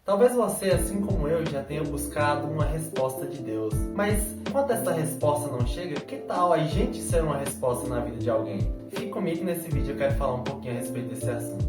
Talvez você, assim como eu, já tenha buscado uma resposta de Deus. Mas enquanto essa resposta não chega, que tal a gente ser uma resposta na vida de alguém? Fique comigo que nesse vídeo eu quero falar um pouquinho a respeito desse assunto.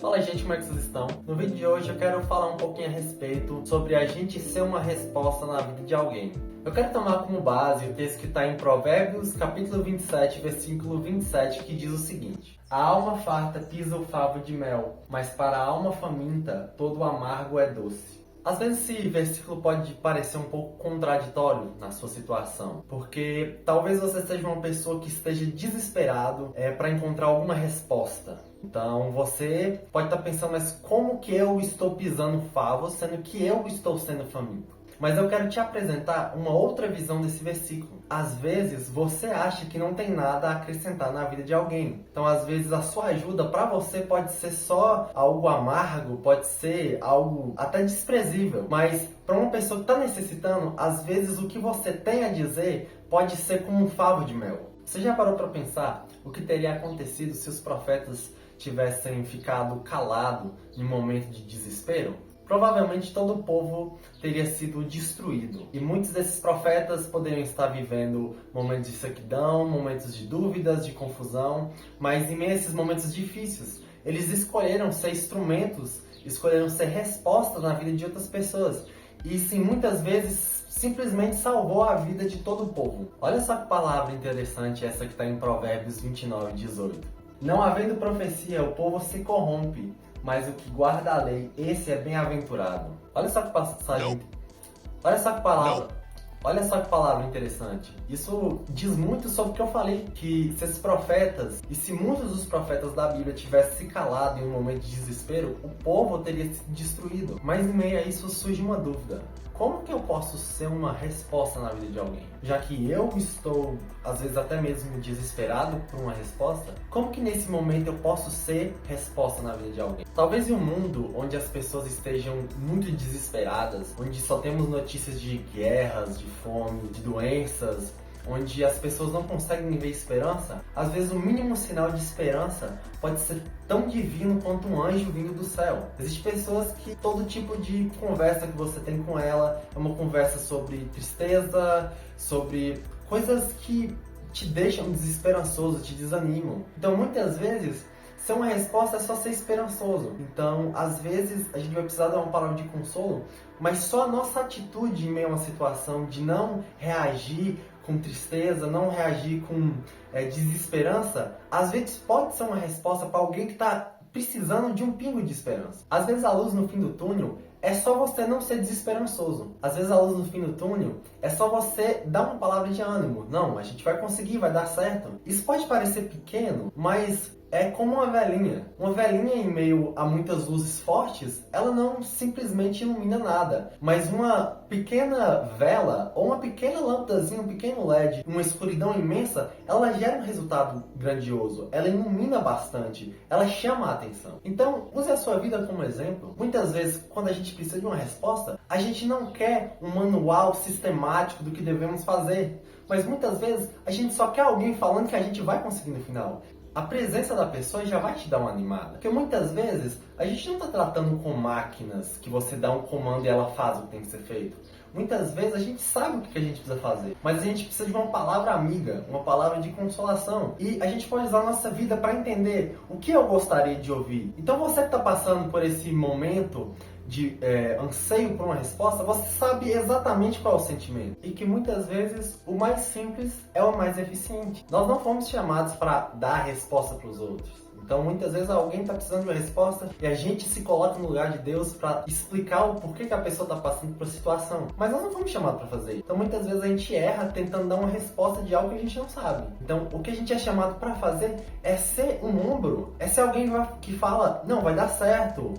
Fala gente, como é que vocês estão? No vídeo de hoje eu quero falar um pouquinho a respeito sobre a gente ser uma resposta na vida de alguém. Eu quero tomar como base o texto que está em Provérbios, capítulo 27, versículo 27, que diz o seguinte: A alma farta pisa o favo de mel, mas para a alma faminta todo o amargo é doce. Às vezes esse versículo pode parecer um pouco contraditório na sua situação, porque talvez você seja uma pessoa que esteja desesperado para encontrar alguma resposta. Então você pode estar pensando, mas como que eu estou pisando favo, sendo que eu estou sendo faminto? Mas eu quero te apresentar uma outra visão desse versículo. Às vezes, você acha que não tem nada a acrescentar na vida de alguém. Então, às vezes, a sua ajuda para você pode ser só algo amargo, pode ser algo até desprezível. Mas, para uma pessoa que está necessitando, às vezes, o que você tem a dizer pode ser como um favo de mel. Você já parou para pensar o que teria acontecido se os profetas tivessem ficado calados em um momento de desespero? Provavelmente todo o povo teria sido destruído. E muitos desses profetas poderiam estar vivendo momentos de sequidão, momentos de dúvidas, de confusão. Mas em meio a esses momentos difíceis, eles escolheram ser instrumentos, escolheram ser respostas na vida de outras pessoas. E isso muitas vezes simplesmente salvou a vida de todo o povo. Olha só que palavra interessante essa que está em Provérbios 29, 18. Não havendo profecia, o povo se corrompe, mas o que guarda a lei, esse é bem-aventurado. Olha só que passagem. Olha só que palavra interessante. Isso diz muito sobre o que eu falei, que se esses profetas, e se muitos dos profetas da Bíblia tivessem se calado em um momento de desespero, o povo teria sido destruído. Mas em meio a isso surge uma dúvida. Como que eu posso ser uma resposta na vida de alguém? Já que eu estou, às vezes até mesmo desesperado por uma resposta, como que nesse momento eu posso ser resposta na vida de alguém? Talvez em um mundo onde as pessoas estejam muito desesperadas, onde só temos notícias de guerras, de fome, de doenças, onde as pessoas não conseguem ver esperança, às vezes o mínimo sinal de esperança pode ser tão divino quanto um anjo vindo do céu. Existem pessoas que todo tipo de conversa que você tem com ela é uma conversa sobre tristeza, sobre coisas que te deixam desesperançoso, te desanimam. Então muitas vezes ser uma resposta é só ser esperançoso. Então, às vezes, a gente vai precisar dar uma palavra de consolo, mas só a nossa atitude em meio a uma situação de não reagir com tristeza, não reagir com desesperança, às vezes pode ser uma resposta para alguém que está precisando de um pingo de esperança. Às vezes a luz no fim do túnel é só você não ser desesperançoso. Às vezes a luz no fim do túnel é só você dar uma palavra de ânimo. Não, a gente vai conseguir, vai dar certo. Isso pode parecer pequeno, mas é como uma velinha. Uma velinha em meio a muitas luzes fortes, ela não simplesmente ilumina nada. Mas uma pequena vela ou uma pequena lâmpadazinha, um pequeno LED, uma escuridão imensa, ela gera um resultado grandioso. Ela ilumina bastante. Ela chama a atenção. Então, use a sua vida como exemplo. Muitas vezes, quando a gente precisa de uma resposta, a gente não quer um manual sistemático do que devemos fazer. Mas muitas vezes, a gente só quer alguém falando que a gente vai conseguir no final. A presença da pessoa já vai te dar uma animada. Porque muitas vezes a gente não está tratando com máquinas que você dá um comando e ela faz o que tem que ser feito. Muitas vezes a gente sabe o que a gente precisa fazer, mas a gente precisa de uma palavra amiga, uma palavra de consolação. E a gente pode usar a nossa vida para entender o que eu gostaria de ouvir. Então você que está passando por esse momento de anseio por uma resposta, você sabe exatamente qual é o sentimento. E que muitas vezes o mais simples é o mais eficiente. Nós não fomos chamados para dar a resposta para os outros. Então muitas vezes alguém está precisando de uma resposta e a gente se coloca no lugar de Deus para explicar o porquê que a pessoa está passando por situação. Mas nós não fomos chamados para fazer. Então muitas vezes a gente erra tentando dar uma resposta de algo que a gente não sabe. Então o que a gente é chamado para fazer é ser um ombro. É ser alguém que fala, não, vai dar certo,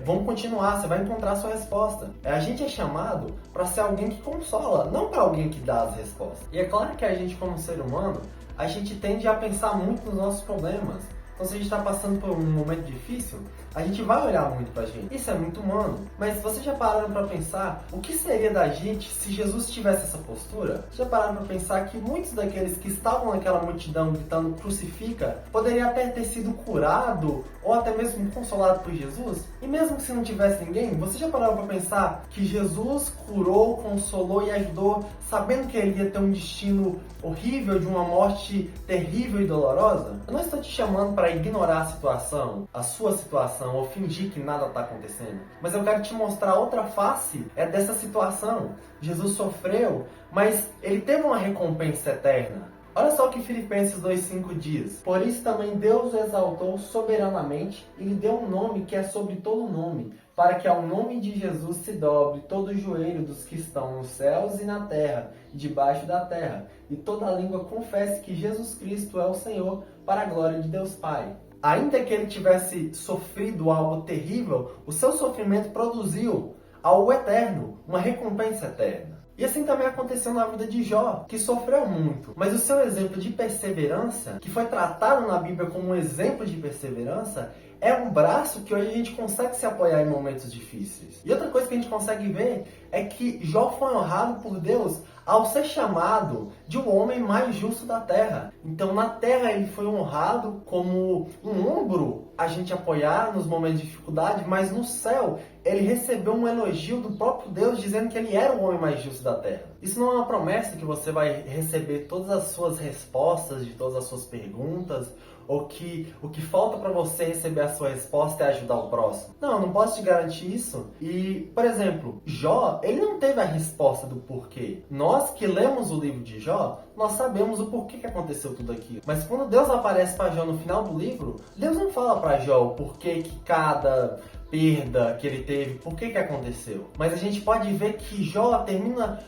vamos continuar, você vai encontrar a sua resposta. A gente é chamado para ser alguém que consola, não para alguém que dá as respostas. E é claro que a gente como ser humano, a gente tende a pensar muito nos nossos problemas. Então, se a gente está passando por um momento difícil, a gente vai olhar muito pra gente. Isso é muito humano. Mas você já pararam para pensar o que seria da gente se Jesus tivesse essa postura? Já pararam para pensar que muitos daqueles que estavam naquela multidão gritando crucifica poderiam até ter sido curado ou até mesmo consolado por Jesus? E mesmo que se não tivesse ninguém, você já parou para pensar que Jesus curou, consolou e ajudou, sabendo que ele ia ter um destino horrível, de uma morte terrível e dolorosa? Eu não estou te chamando para ignorar a situação, a sua situação, ou fingir que nada está acontecendo. Mas eu quero te mostrar outra face dessa situação. Jesus sofreu, mas ele teve uma recompensa eterna. Olha só o que Filipenses 2,5 diz. Por isso também Deus o exaltou soberanamente e lhe deu um nome que é sobre todo nome, para que ao nome de Jesus se dobre todo o joelho dos que estão nos céus e na terra, e debaixo da terra, e toda língua confesse que Jesus Cristo é o Senhor, para a glória de Deus Pai. Ainda que ele tivesse sofrido algo terrível, o seu sofrimento produziu algo eterno, uma recompensa eterna. E assim também aconteceu na vida de Jó, que sofreu muito. Mas o seu exemplo de perseverança, que foi tratado na Bíblia como um exemplo de perseverança, é um braço que hoje a gente consegue se apoiar em momentos difíceis. E outra coisa que a gente consegue ver é que Jó foi honrado por Deus ao ser chamado de um homem mais justo da terra. Então na terra ele foi honrado como um ombro a gente apoiar nos momentos de dificuldade, mas no céu ele recebeu um elogio do próprio Deus dizendo que ele era o homem mais justo da terra. Isso não é uma promessa que você vai receber todas as suas respostas de todas as suas perguntas, ou que o que falta para você receber a sua resposta é ajudar o próximo. Não, eu não posso te garantir isso. E, por exemplo, Jó, ele não teve a resposta do porquê. Nós que lemos o livro de Jó, nós sabemos o porquê que aconteceu tudo aquilo. Mas quando Deus aparece para Jó no final do livro, Deus não fala para Jó o porquê que cada perda que ele teve, por que aconteceu. Mas a gente pode ver que Jó termina...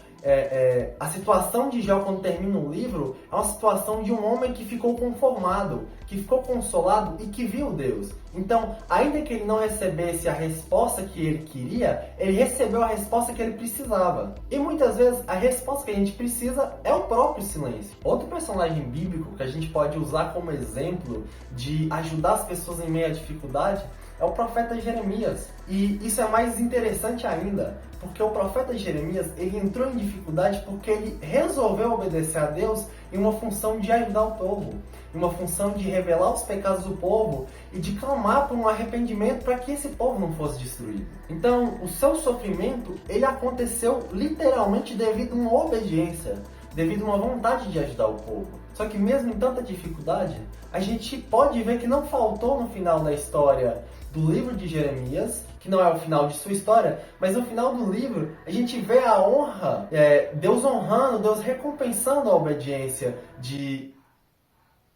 a situação de Jó quando termina o livro é uma situação de um homem que ficou conformado, que ficou consolado e que viu Deus. Então, ainda que ele não recebesse a resposta que ele queria, ele recebeu a resposta que ele precisava. E muitas vezes a resposta que a gente precisa é o próprio silêncio. Outro personagem bíblico que a gente pode usar como exemplo de ajudar as pessoas em meio à dificuldade é o profeta Jeremias. E isso é mais interessante ainda, porque o profeta Jeremias, ele entrou em dificuldade porque ele resolveu obedecer a Deus em uma função de ajudar o povo, em uma função de revelar os pecados do povo e de clamar por um arrependimento para que esse povo não fosse destruído. Então, o seu sofrimento, ele aconteceu literalmente devido a uma obediência, devido a uma vontade de ajudar o povo. Só que mesmo em tanta dificuldade, a gente pode ver que não faltou no final da história do livro de Jeremias, que não é o final de sua história, mas no final do livro a gente vê a honra, Deus honrando, Deus recompensando a obediência de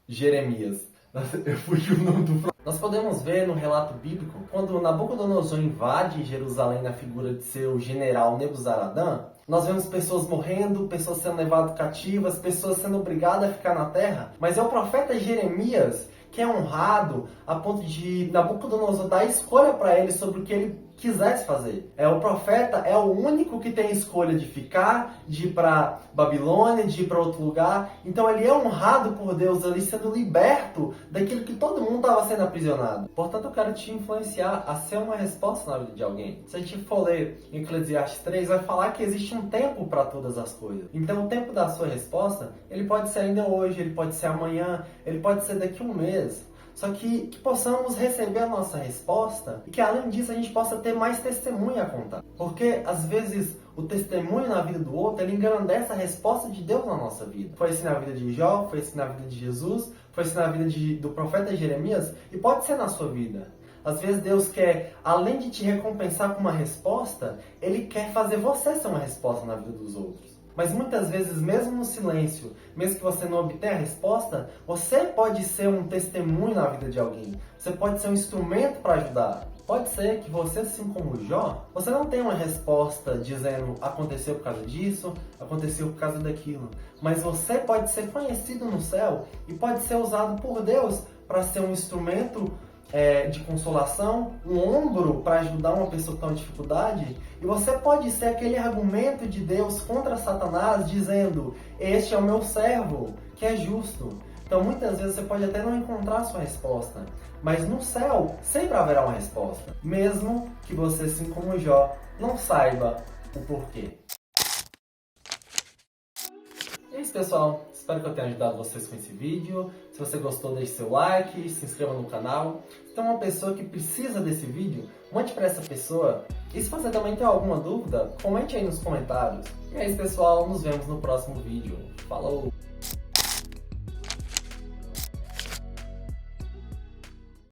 Jeremias. Eu fugi o nome do... Nós podemos ver no relato bíblico, quando Nabucodonosor invade Jerusalém na figura de seu general Nebuzaradã, nós vemos pessoas morrendo, pessoas sendo levadas cativas, pessoas sendo obrigadas a ficar na terra, mas é o profeta Jeremias que é honrado a ponto de Nabucodonosor dar escolha para ele sobre o que ele quisesse fazer. O profeta é o único que tem escolha de ficar, de ir para Babilônia, de ir para outro lugar. Então ele é honrado por Deus ali, sendo liberto daquilo que todo mundo estava sendo aprisionado. Portanto, eu quero te influenciar a ser uma resposta na vida de alguém. Se a gente for ler em Eclesiastes 3, vai falar que existe um tempo para todas as coisas. Então o tempo da sua resposta, ele pode ser ainda hoje, ele pode ser amanhã, ele pode ser daqui a um mês. Só que possamos receber a nossa resposta e que além disso a gente possa ter mais testemunho a contar. Porque às vezes o testemunho na vida do outro, ele engrandece a resposta de Deus na nossa vida. Foi assim na vida de Jó, foi assim na vida de Jesus, foi assim na vida do profeta Jeremias e pode ser na sua vida. Às vezes Deus quer, além de te recompensar com uma resposta, Ele quer fazer você ser uma resposta na vida dos outros. Mas muitas vezes, mesmo no silêncio, mesmo que você não obtenha a resposta, você pode ser um testemunho na vida de alguém. Você pode ser um instrumento para ajudar. Pode ser que você, assim como Jó, você não tenha uma resposta dizendo aconteceu por causa disso, aconteceu por causa daquilo. Mas você pode ser conhecido no céu e pode ser usado por Deus para ser um instrumento de consolação, um ombro para ajudar uma pessoa que está em dificuldade, e você pode ser aquele argumento de Deus contra Satanás, dizendo: este é o meu servo, que é justo. Então muitas vezes você pode até não encontrar a sua resposta, mas no céu sempre haverá uma resposta, mesmo que você, assim como Jó, não saiba o porquê. E é isso, pessoal. Espero que eu tenha ajudado vocês com esse vídeo. Se você gostou, deixe seu like, se inscreva no canal. Se tem uma pessoa que precisa desse vídeo, mande para essa pessoa. E se você também tem alguma dúvida, comente aí nos comentários. E é isso, pessoal. Nos vemos no próximo vídeo. Falou!